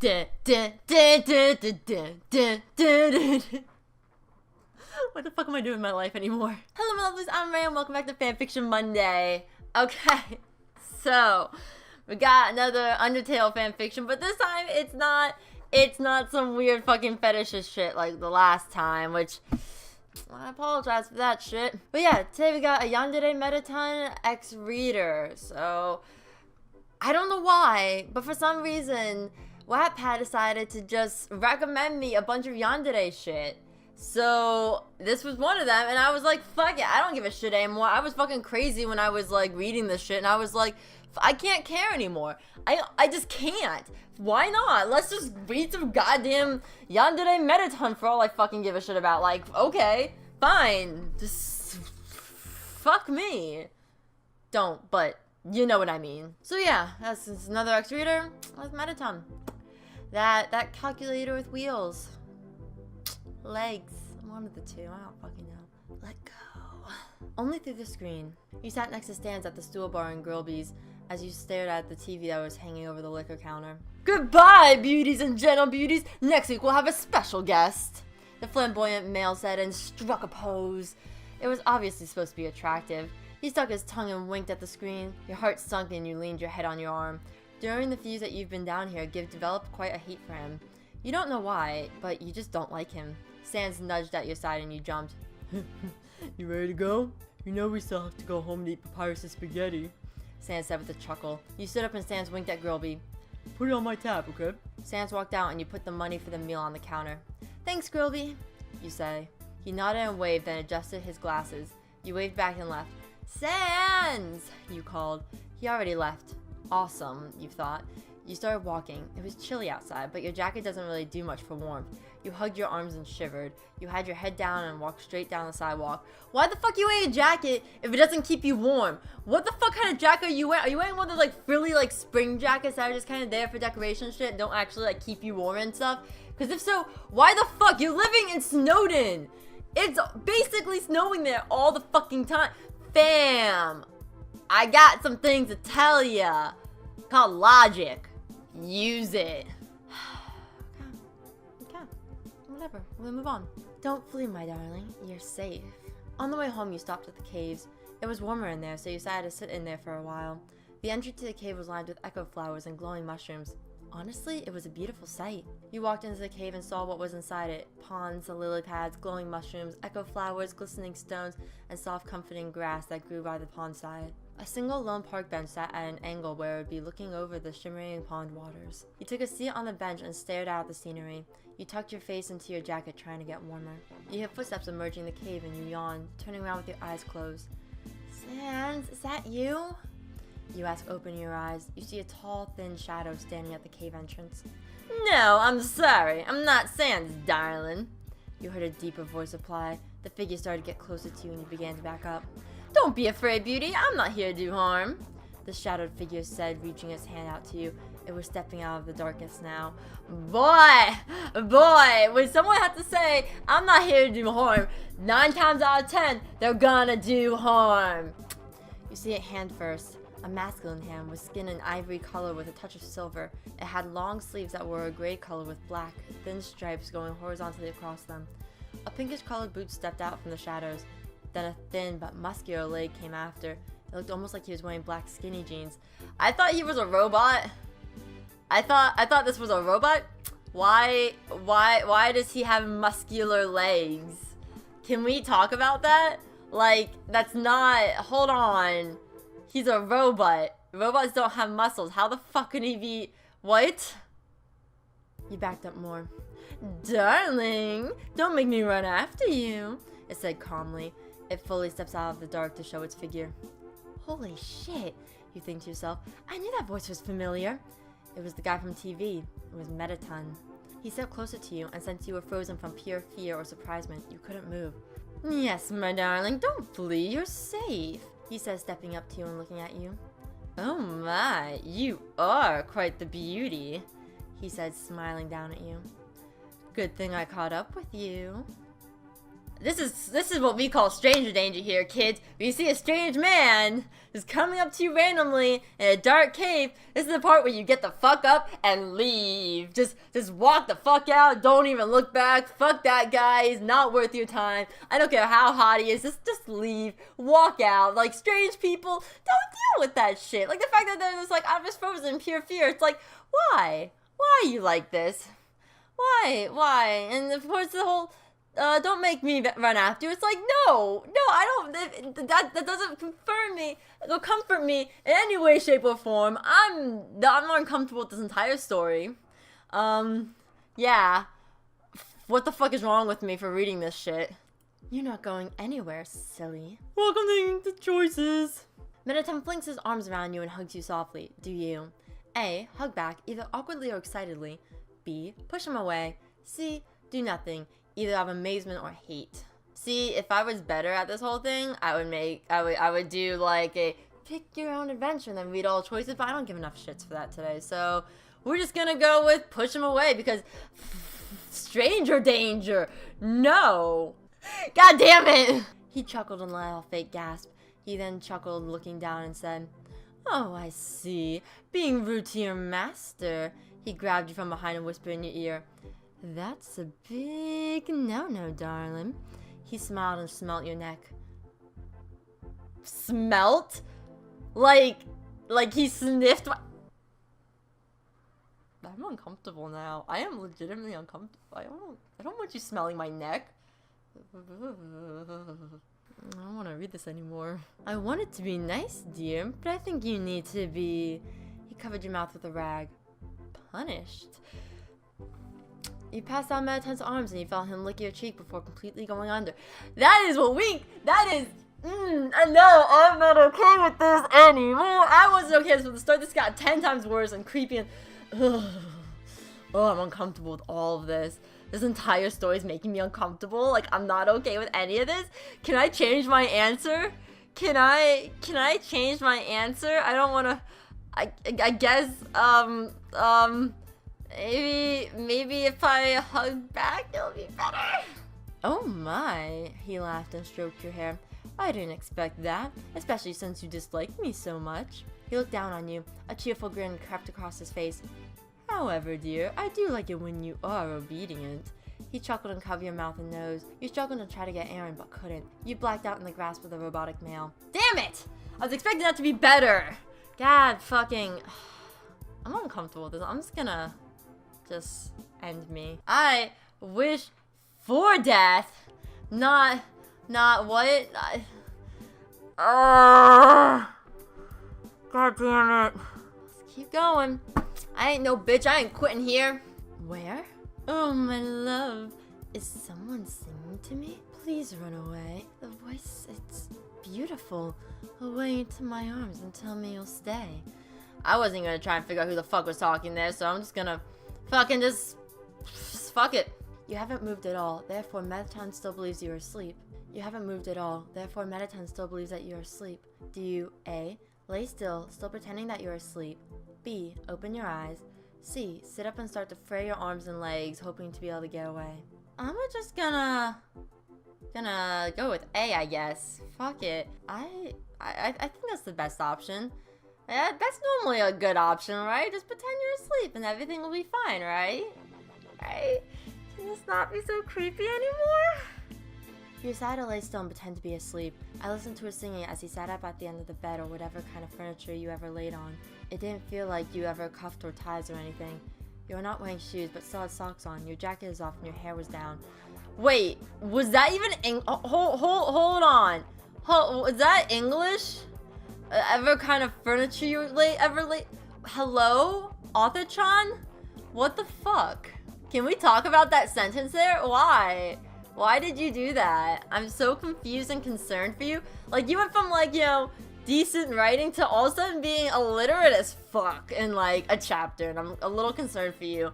What the fuck am I doing in my life anymore? Hello, my lovelies, I'm Ray, and welcome back to Fanfiction Monday. Okay, so we got another Undertale fanfiction, but this time it's not some weird fucking fetishist shit like the last time, which I apologize for that shit. But yeah, today we got a Yandere Mettaton X-Reader. So I don't know why, but for some reason Wattpad decided to just recommend me a bunch of Yandere shit. So this was one of them, and I was like, fuck it, I don't give a shit anymore. I was fucking crazy when I was like reading this shit, and I was like, I can't care anymore. I just can't. Why not? Let's just read some goddamn Yandere Mettaton for all I fucking give a shit about. Like, okay, fine. Just fuck me. Don't, but you know what I mean. So yeah, that's another X-Reader. That's Mettaton. That calculator with wheels. Legs. One of the two. I don't fucking know. Let go. Only through the screen. You sat next to Stans at the stool bar in Grille's as you stared at the TV that was hanging over the liquor counter. Goodbye, beauties and gentle beauties. Next week we'll have a special guest. The flamboyant male said and struck a pose. It was obviously supposed to be attractive. He stuck his tongue and winked at the screen. Your heart sunk and you leaned your head on your arm. During the few that you've been down here, you've developed quite a hate for him. You don't know why, but you just don't like him. Sans nudged at your side and you jumped. You ready to go? You know we still have to go home and eat papyrus and spaghetti. Sans said with a chuckle. You stood up and Sans winked at Grille. Put it on my tab, okay? Sans walked out and you put the money for the meal on the counter. Thanks, Grille, you say. He nodded and waved, then adjusted his glasses. You waved back and left. Sans! You called. He already left. Awesome, you thought. You started walking. It was chilly outside, but your jacket doesn't really do much for warmth. You hugged your arms and shivered. You had your head down and walked straight down the sidewalk. Why the fuck you wearing a jacket if it doesn't keep you warm? What the fuck kind of jacket are you wearing? Are you wearing one of those like frilly like spring jackets that are just kind of there for decoration shit and don't actually like keep you warm and stuff? Because if so, why the fuck? You're living in Snowden. It's basically snowing there all the fucking time. Fam, I got some things to tell ya. Called logic. Use it. Okay. Whatever. We'll move on. Don't flee, my darling. You're safe. On the way home, you stopped at the caves. It was warmer in there, so you decided to sit in there for a while. The entry to the cave was lined with echo flowers and glowing mushrooms. Honestly, it was a beautiful sight. You walked into the cave and saw what was inside it. Ponds, lily pads, glowing mushrooms, echo flowers, glistening stones, and soft comforting grass that grew by the pond side. A single lone park bench sat at an angle where it would be looking over the shimmering pond waters. You took a seat on the bench and stared out at the scenery. You tucked your face into your jacket trying to get warmer. You heard footsteps emerging the cave and you yawned, turning around with your eyes closed. Sans, is that you? You ask, opening your eyes. You see a tall, thin shadow standing at the cave entrance. No, I'm sorry. I'm not Sans, darling. You heard a deeper voice reply. The figure started to get closer to you and you began to back up. Don't be afraid, beauty. I'm not here to do harm. The shadowed figure said, reaching its hand out to you. It was stepping out of the darkness now. Boy, when someone has to say, I'm not here to do harm, 9 times out of 10, they're gonna do harm. You see a hand first. A masculine hand with skin an ivory color with a touch of silver. It had long sleeves that were a gray color with black, thin stripes going horizontally across them. A pinkish colored boot stepped out from the shadows. Then a thin but muscular leg came after. It looked almost like he was wearing black skinny jeans. I thought he was a robot. I thought this was a robot. Why does he have muscular legs? Can we talk about that? Like, that's not, hold on. He's a robot. Robots don't have muscles. How the fuck can he be, what? You backed up more. Darling, don't make me run after you, it said calmly. It fully steps out of the dark to show its figure. Holy shit, you think to yourself. I knew that voice was familiar. It was the guy from TV. It was Mettaton. He stepped closer to you, and since you were frozen from pure fear or surprisement, you couldn't move. Yes, my darling, don't flee, you're safe, he says, stepping up to you and looking at you. Oh my, you are quite the beauty, he said, smiling down at you. Good thing I caught up with you. This is what we call stranger danger here, kids. If you see a strange man is coming up to you randomly in a dark cave, this is the part where you get the fuck up and leave. Just walk the fuck out. Don't even look back. Fuck that guy. He's not worth your time. I don't care how hot he is. Just leave. Walk out. Like, strange people, don't deal with that shit. Like, the fact that they're just like, I'm just frozen in pure fear. It's like, why? Why are you like this? Why? And of course the whole don't make me run after you. It's like, no, I don't. That doesn't comfort me in any way, shape, or form. I'm more uncomfortable with this entire story. Yeah. What the fuck is wrong with me for reading this shit? You're not going anywhere, silly. Welcome to the choices. Mettaton flings his arms around you and hugs you softly. Do you? A. Hug back, either awkwardly or excitedly. B. Push him away. C. Do nothing, either of amazement or hate. See, if I was better at this whole thing, I would do like a pick your own adventure and then read all choices, but I don't give enough shits for that today. So we're just gonna go with push him away because stranger danger. No. God damn it. He chuckled and let out a fake gasp. He then chuckled, looking down and said, oh, I see. Being rude to your master. He grabbed you from behind and whispered in your ear, that's a big no-no, darling. He smiled and smelt your neck. Smelt? Like he sniffed my... I'm uncomfortable now. I am legitimately uncomfortable. I don't want you smelling my neck. I don't want to read this anymore. I want it to be nice, dear, but I think you need to be... He covered your mouth with a rag. Punished. You passed out Mettaton's arms and you felt him lick your cheek before completely going under. That is what no, I'm not okay with this anymore. I wasn't okay from the start. This got 10 times worse and creepy and... Oh, I'm uncomfortable with all of this. This entire story is making me uncomfortable. Like, I'm not okay with any of this. Can I change my answer? Can I change my answer? I don't want to... I guess, maybe if I hug back, it'll be better. Oh my, he laughed and stroked your hair. I didn't expect that, especially since you disliked me so much. He looked down on you. A cheerful grin crept across his face. However, dear, I do like it when you are obedient. He chuckled and covered your mouth and nose. You struggled to try to get Aaron, but couldn't. You blacked out in the grasp of the robotic male. Damn it! I was expecting that to be better. God fucking... I'm uncomfortable with this. I'm just gonna... just end me. I wish for death. Not what? God damn it. Let's keep going. I ain't no bitch. I ain't quitting here. Where? Oh, my love. Is someone singing to me? Please run away. The voice, it's beautiful. Away into my arms and tell me you'll stay. I wasn't gonna try and figure out who the fuck was talking there, so I'm just gonna fucking just fuck it. You haven't moved at all, therefore Mettaton still believes you are asleep. You haven't moved at all, therefore Mettaton still believes that you are asleep. Do you A. Lay still pretending that you're asleep. B. Open your eyes. C. Sit up and start to fray your arms and legs, hoping to be able to get away. I'm just gonna go with A, I guess. Fuck it. I think that's the best option. That's normally a good option, right? Just pretend you're asleep and everything will be fine, right? Right? Can this not be so creepy anymore? You decided to lay still and pretend to be asleep. I listened to her singing as he sat up at the end of the bed or whatever kind of furniture you ever laid on. It didn't feel like you ever cuffed or ties or anything. You were not wearing shoes but still had socks on. Your jacket is off and your hair was down. Wait, was that even hold on. Was that English? Ever kind of furniture you ever laid? Hello? Author-chan? What the fuck? Can we talk about that sentence there? Why? Why did you do that? I'm so confused and concerned for you. Like, you went from, like, you know, decent writing to all of a sudden being illiterate as fuck in, like, a chapter. And I'm a little concerned for you.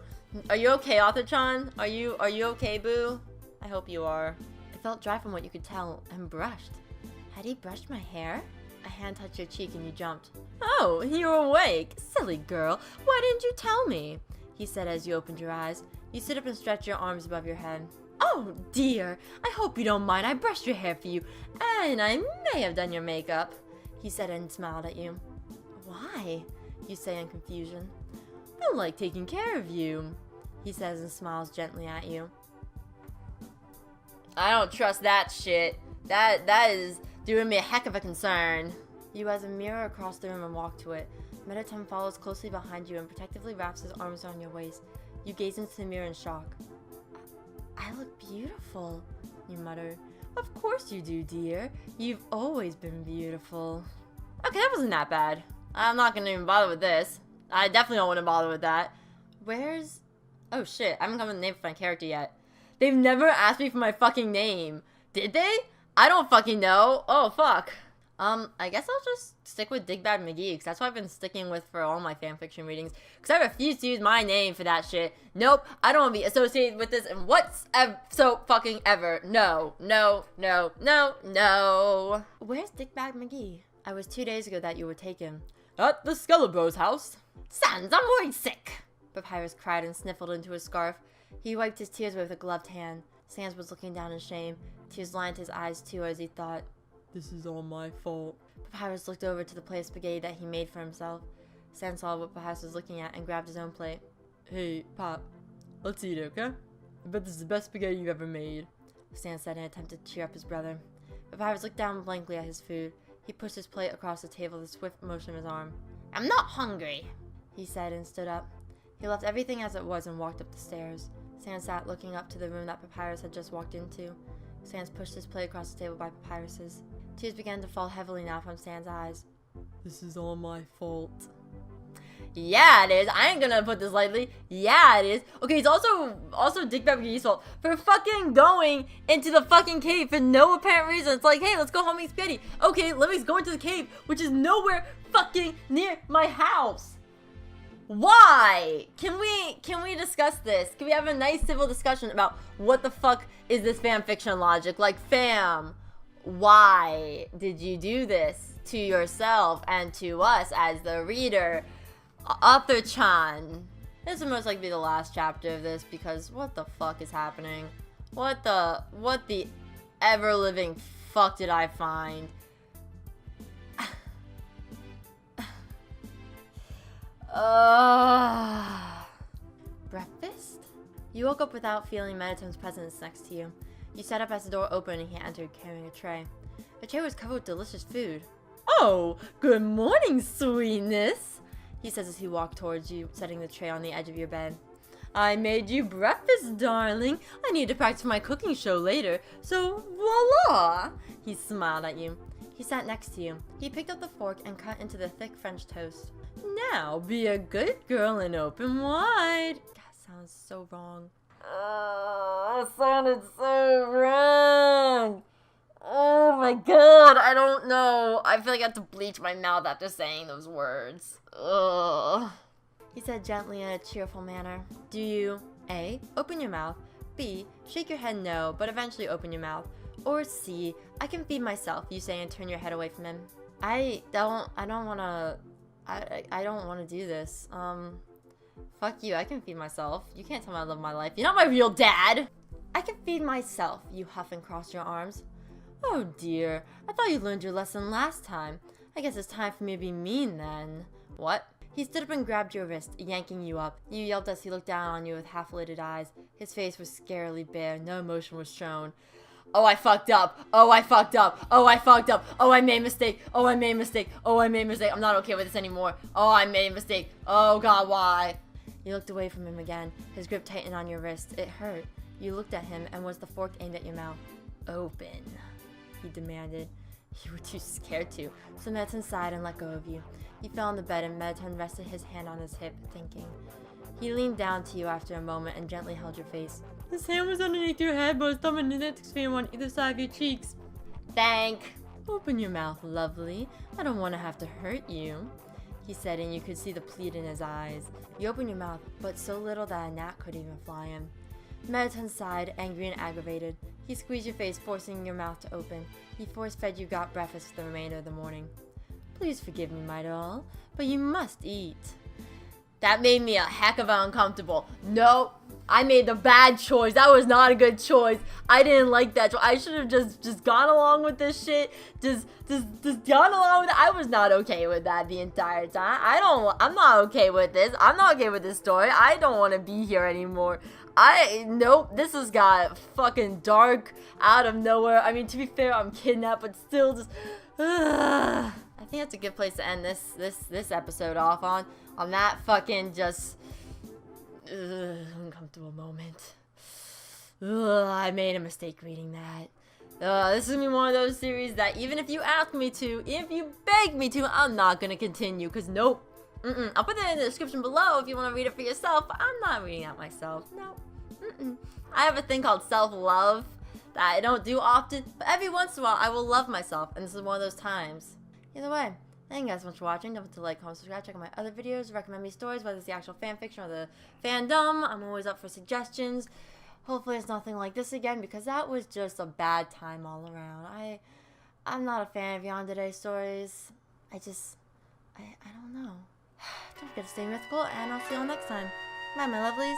Are you okay, Author-chan? Are you okay, boo? I hope you are. It felt dry from what you could tell and brushed. Had he brushed my hair? A hand touched your cheek and you jumped. Oh, you're awake. Silly girl. Why didn't you tell me? He said as you opened your eyes. You sit up and stretch your arms above your head. Oh dear, I hope you don't mind. I brushed your hair for you, and I may have done your makeup, he said and smiled at you. Why? You say in confusion. I like taking care of you, he says and smiles gently at you. I don't trust that shit. That is doing me a heck of a concern. You has a mirror across the room and walk to it. Mettaton follows closely behind you and protectively wraps his arms around your waist. You gaze into the mirror in shock. I look beautiful, you mutter. Of course you do, dear. You've always been beautiful. Okay, that wasn't that bad. I'm not gonna even bother with this. I definitely don't want to bother with that. Where's... Oh shit, I haven't come up with a name for my character yet. They've never asked me for my fucking name. Did they? I don't fucking know. Oh, fuck. I guess I'll just stick with Digbag McGee, because that's what I've been sticking with for all my fanfiction readings. Because I refuse to use my name for that shit. Nope, I don't want to be associated with this and so fucking ever. No, no, no, no, no. Where's Digbag McGee? I was 2 days ago that you were taken. At the Skelebro's house. Sans, I'm worried sick. Papyrus cried and sniffled into his scarf. He wiped his tears with a gloved hand. Sans was looking down in shame. Tears lined his eyes too as he thought, this is all my fault. Papyrus looked over to the plate of spaghetti that he made for himself. Sans saw what Papyrus was looking at and grabbed his own plate. Hey, Pop, let's eat it, okay? I bet this is the best spaghetti you've ever made, Sans said in an attempt to cheer up his brother. Papyrus looked down blankly at his food. He pushed his plate across the table with a swift motion of his arm. I'm not hungry, he said and stood up. He left everything as it was and walked up the stairs. Sans sat looking up to the room that Papyrus had just walked into. Sans pushed his plate across the table by Papyrus's. Tears began to fall heavily now from Sans' eyes. This is all my fault. Yeah, it is. I ain't gonna put this lightly. Yeah, it is. Okay, it's also Digbag McGee's fault for fucking going into the fucking cave for no apparent reason. It's like, hey, let's go home and eat spaghetti. Okay, let me go into the cave, which is nowhere fucking near my house. Why? Can we discuss this? Can we have a nice civil discussion about what the fuck is this fanfiction logic? Like, fam, why did you do this to yourself and to us as the reader? Author-chan. This will most likely be the last chapter of this because what the fuck is happening? What the ever-living fuck did I find? Breakfast? You woke up without feeling Mettaton's presence next to you. You sat up as the door opened and he entered carrying a tray. The tray was covered with delicious food. Oh, good morning, sweetness, he says as he walked towards you, setting the tray on the edge of your bed. I made you breakfast, darling. I need to practice my cooking show later, so voila! He smiled at you. He sat next to you. He picked up the fork and cut into the thick French toast. Now be a good girl and open wide. That sounds so wrong. That sounded so wrong. Oh my god, I don't know. I feel like I have to bleach my mouth after saying those words. Ugh. He said gently in a cheerful manner. Do you A. Open your mouth, B. Shake your head no, but eventually open your mouth, or C. I can feed myself, you say and turn your head away from him. I don't wanna do this. Fuck you, I can feed myself. You can't tell me I love my life. You're not my real dad! I can feed myself, you huff and cross your arms. Oh dear, I thought you learned your lesson last time. I guess it's time for me to be mean then. What? He stood up and grabbed your wrist, yanking you up. You yelped as he looked down on you with half-lidded eyes. His face was scarily bare, no emotion was shown. Oh, I fucked up. Oh, I fucked up. Oh, I fucked up. Oh, I made a mistake. Oh, I made a mistake. Oh, I made a mistake. I'm not okay with this anymore. Oh, I made a mistake. Oh, God, why? You looked away from him again. His grip tightened on your wrist. It hurt. You looked at him, and was the fork aimed at your mouth? Open, he demanded. You were too scared to, so Mettaton sighed and let go of you. He fell on the bed, and Mettaton rested his hand on his hip, thinking. He leaned down to you after a moment and gently held your face. His hand was underneath your head, but his thumb and index finger on either side of your cheeks. Thank. Open your mouth, lovely. I don't want to have to hurt you, he said, and you could see the plead in his eyes. You opened your mouth, but so little that a gnat could even fly in. Mettaton sighed, angry and aggravated. He squeezed your face, forcing your mouth to open. He force-fed you got breakfast for the remainder of the morning. Please forgive me, my doll, but you must eat. That made me a heck of uncomfortable. Nope. I made the bad choice. That was not a good choice. I didn't like that choice. I should have just gone along with this shit. Just gone along with it. I was not okay with that the entire time. I'm not okay with this. I'm not okay with this story. I don't want to be here anymore. Nope, this has got fucking dark out of nowhere. I mean, to be fair, I'm kidnapped, but still just, I think that's a good place to end this episode off on that fucking just, uncomfortable moment. I made a mistake reading that. This is gonna be one of those series that even if you ask me to, if you beg me to, I'm not gonna continue, because nope. I'll put that in the description below if you want to read it for yourself, but I'm not reading it myself. No. I have a thing called self-love that I don't do often, but every once in a while I will love myself, and this is one of those times. Either way, thank you guys so much for watching. Don't forget to like, comment, subscribe, check out my other videos, recommend me stories, whether it's the actual fanfiction or the fandom. I'm always up for suggestions. Hopefully it's nothing like this again, because that was just a bad time all around. I'm not a fan of Yandere stories. I don't know. Don't forget to stay mythical, and I'll see you all next time. Bye, my lovelies.